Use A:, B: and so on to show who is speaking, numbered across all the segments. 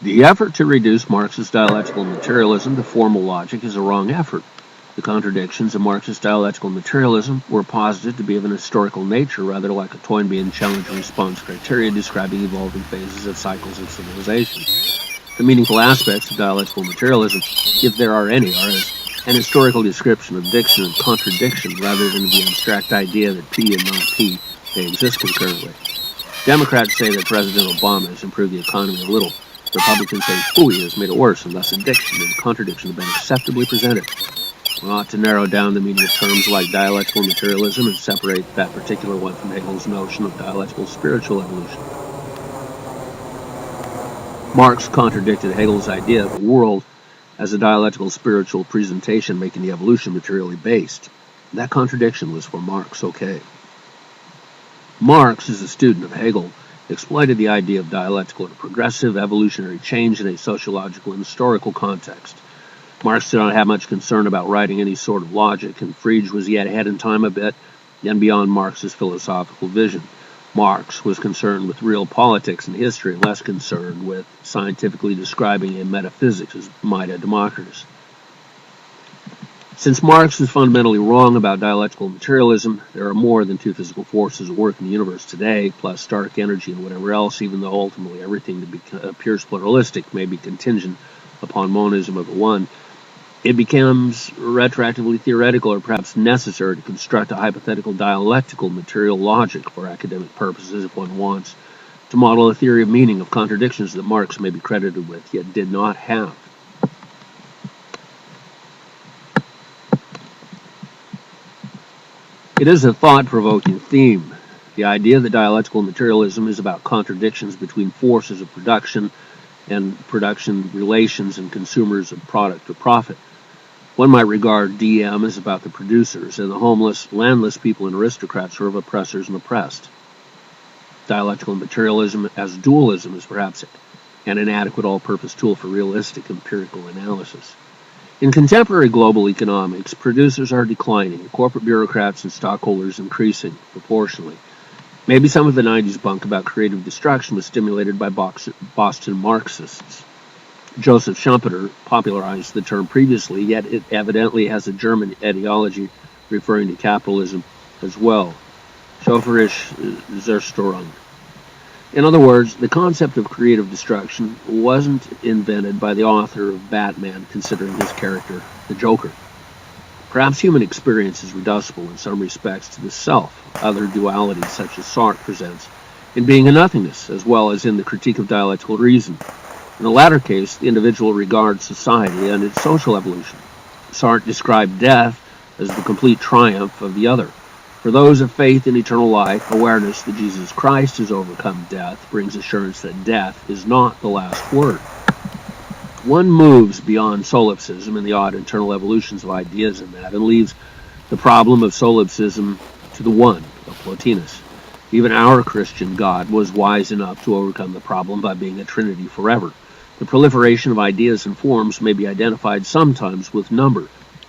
A: The effort to reduce Marxist dialectical materialism to formal logic is a wrong effort. The contradictions of Marxist dialectical materialism were posited to be of an historical nature, rather like a Toynbean challenge and response criteria describing evolving phases of cycles of civilization. The meaningful aspects of dialectical materialism, if there are any, are as an historical description of diction and contradiction rather than the abstract idea that P and not P may exist concurrently. Democrats say that President Obama has improved the economy a little. Republicans say he has made it worse, and thus addiction and contradiction have been acceptably presented. We ought to narrow down the meaning of terms like dialectical materialism and separate that particular one from Hegel's notion of dialectical spiritual evolution. Marx contradicted Hegel's idea of the world as a dialectical spiritual presentation making the evolution materially based. That contradiction was for Marx okay. Marx, as a student of Hegel, exploited the idea of dialectical or progressive evolutionary change in a sociological and historical context. Marx did not have much concern about writing any sort of logic, and Frege was yet ahead in time a bit and beyond Marx's philosophical vision. Marx was concerned with real politics and history, less concerned with scientifically describing a metaphysics, as might a Democritus. Since Marx was fundamentally wrong about dialectical materialism, there are more than two physical forces at work in the universe today, plus dark energy and whatever else, even though ultimately everything that appears pluralistic may be contingent upon monism of the one. It becomes retroactively theoretical or perhaps necessary to construct a hypothetical dialectical material logic for academic purposes if one wants to model a theory of meaning of contradictions that Marx may be credited with, yet did not have. It is a thought-provoking theme. The idea that dialectical materialism is about contradictions between forces of production and production relations and consumers of product or profit. One might regard DM as about the producers, and the homeless, landless people and aristocrats are of oppressors and oppressed. Dialectical materialism as dualism is perhaps an inadequate all-purpose tool for realistic empirical analysis. In contemporary global economics, producers are declining, corporate bureaucrats and stockholders increasing proportionally. Maybe some of the 90s bunk about creative destruction was stimulated by Boston Marxists. Joseph Schumpeter popularized the term previously, yet it evidently has a German etiology referring to capitalism as well. Schoferisch Zerstörung. In other words, the concept of creative destruction wasn't invented by the author of Batman considering his character the Joker. Perhaps human experience is reducible in some respects to the self, other dualities such as Sartre presents, in being a nothingness, as well as in the critique of dialectical reason. In the latter case, the individual regards society and its social evolution. Sartre described death as the complete triumph of the other. For those of faith in eternal life, awareness that Jesus Christ has overcome death brings assurance that death is not the last word. One moves beyond solipsism and the odd internal evolutions of ideas in that and leaves the problem of solipsism to the one of Plotinus. Even our Christian God was wise enough to overcome the problem by being a trinity forever. The proliferation of ideas and forms may be identified sometimes with number.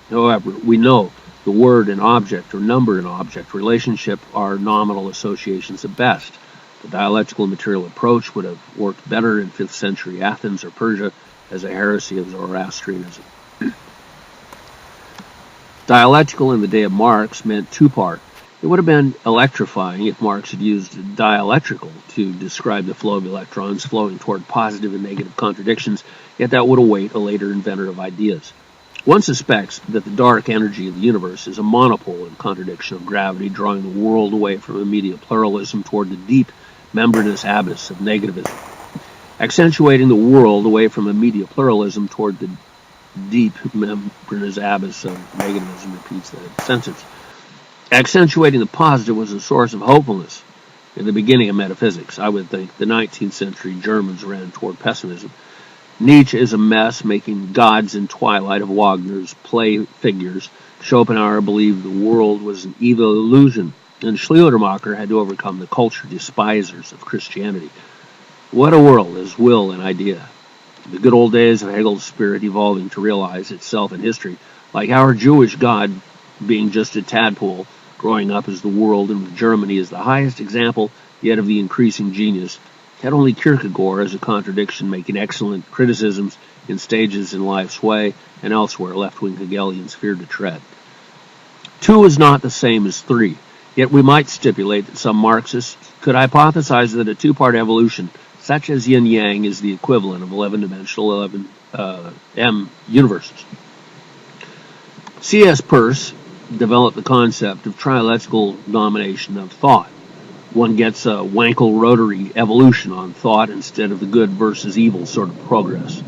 A: However, we know the word and object or number and object relationship are nominal associations at best. The dialectical material approach would have worked better in 5th century Athens or Persia as a heresy of Zoroastrianism. Dialectical in the day of Marx meant two-part. It would have been electrifying if Marx had used dialectical to describe the flow of electrons flowing toward positive and negative contradictions, yet that would await a later inventor of ideas. One suspects that the dark energy of the universe is a monopole in contradiction of gravity, drawing the world away from immediate pluralism toward the deep, membranous abyss of negativism. Accentuating the world away from immediate pluralism toward the deep, membranous abyss of negativism repeats that sentence. Accentuating the positive was a source of hopefulness in the beginning of metaphysics. I would think the 19th century Germans ran toward pessimism. Nietzsche is a mess, making gods in Twilight of Wagner's play figures. Schopenhauer believed the world was an evil illusion, and Schleiermacher had to overcome the culture despisers of Christianity. What a world is will and idea. The good old days of Hegel's spirit evolving to realize itself in history, like our Jewish God being just a tadpole, growing up as the world and with Germany as the highest example, yet of the increasing genius Had only Kierkegaard as a contradiction, making excellent criticisms in Stages in Life's Way and elsewhere left-wing Hegelians feared to tread. 2 is not the same as 3, yet we might stipulate that some Marxists could hypothesize that a 2-part evolution, such as yin-yang, is the equivalent of 11-dimensional M universes. C.S. Peirce developed the concept of dialectical domination of thought. One gets a Wankel rotary evolution on thought instead of the good versus evil sort of progress.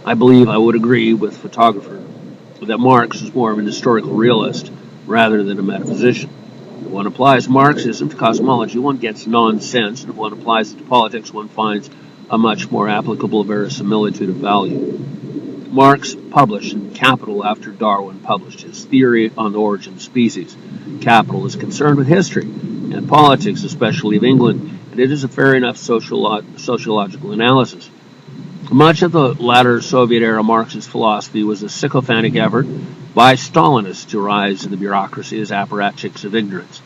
A: I believe I would agree with the photographer that Marx is more of an historical realist rather than a metaphysician. If one applies Marxism to cosmology, one gets nonsense, and if one applies it to politics, one finds a much more applicable verisimilitude of value. Marx published in Capital after Darwin published his theory on the origin of species. Capital is concerned with history and politics, especially of England, and it is a fair enough sociological analysis. Much of the latter Soviet-era Marxist philosophy was a sycophantic effort by Stalinists to rise in the bureaucracy as apparatchiks of ignorance.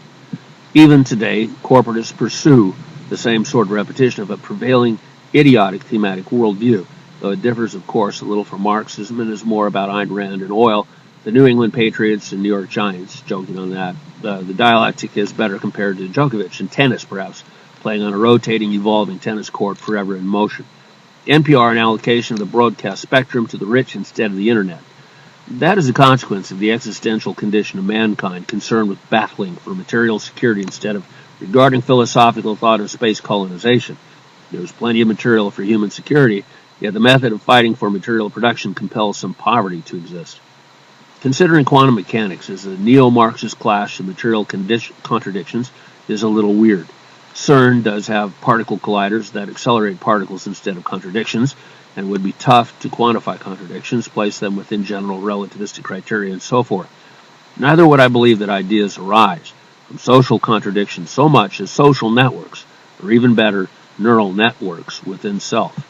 A: Even today, corporatists pursue the same sort of repetition of a prevailing idiotic thematic worldview, though it differs, of course, a little from Marxism and is more about Ayn Rand and oil, the New England Patriots and New York Giants, joking on that. The dialectic is better compared to Djokovic and tennis, perhaps, playing on a rotating, evolving tennis court forever in motion. NPR and allocation of the broadcast spectrum to the rich instead of the internet. That is a consequence of the existential condition of mankind, concerned with battling for material security instead of regarding philosophical thought of space colonization. There is plenty of material for human security, yet the method of fighting for material production compels some poverty to exist. Considering quantum mechanics as a neo-Marxist clash of material contradictions is a little weird. CERN does have particle colliders that accelerate particles instead of contradictions, and would be tough to quantify contradictions, place them within general relativistic criteria, and so forth. Neither would I believe that ideas arise from social contradictions so much as social networks, or even better, neural networks within self.